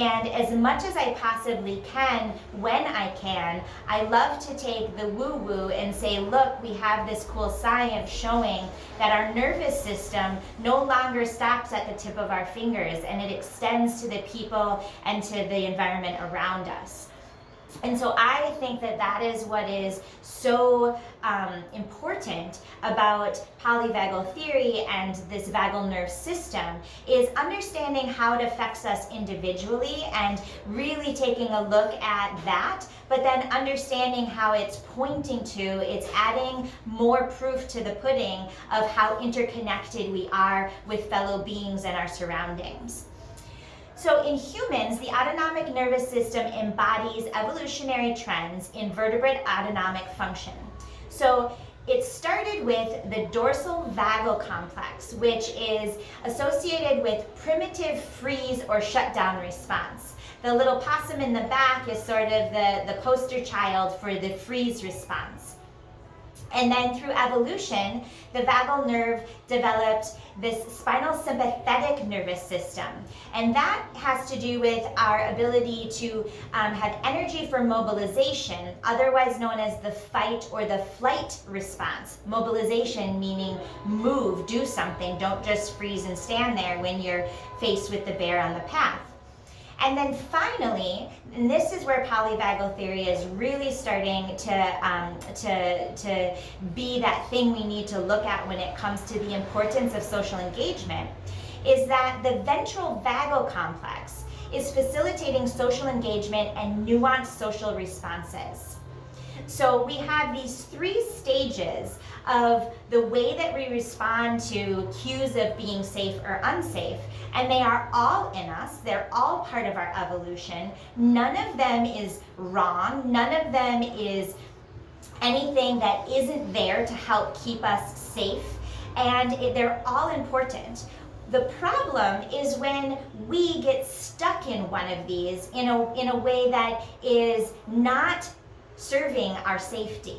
And as much as I possibly can, when I can, I love to take the woo-woo and say, look, we have this cool science showing that our nervous system no longer stops at the tip of our fingers, and it extends to the people and to the environment around us. And so I think that that is what is so important about polyvagal theory and this vagal nerve system, is understanding how it affects us individually and really taking a look at that, but then understanding how it's pointing to, it's adding more proof to the pudding of how interconnected we are with fellow beings and our surroundings. So in humans, the autonomic nervous system embodies evolutionary trends in vertebrate autonomic function. So it started with the dorsal vagal complex, which is associated with primitive freeze or shutdown response. The little possum in the back is sort of the poster child for the freeze response. And then through evolution, the vagal nerve developed this spinal sympathetic nervous system. And that has to do with our ability to have energy for mobilization, otherwise known as the fight or the flight response. Mobilization meaning move, do something, don't just freeze and stand there when you're faced with the bear on the path. And then finally, and this is where polyvagal theory is really starting to be that thing we need to look at when it comes to the importance of social engagement, is that the ventral vagal complex is facilitating social engagement and nuanced social responses. So we have these three stages of the way that we respond to cues of being safe or unsafe, and they are all in us. They're all part of our evolution. None of them is wrong. None of them is anything that isn't there to help keep us safe, and they're all important. The problem is when we get stuck in one of these in a way that is not serving our safety.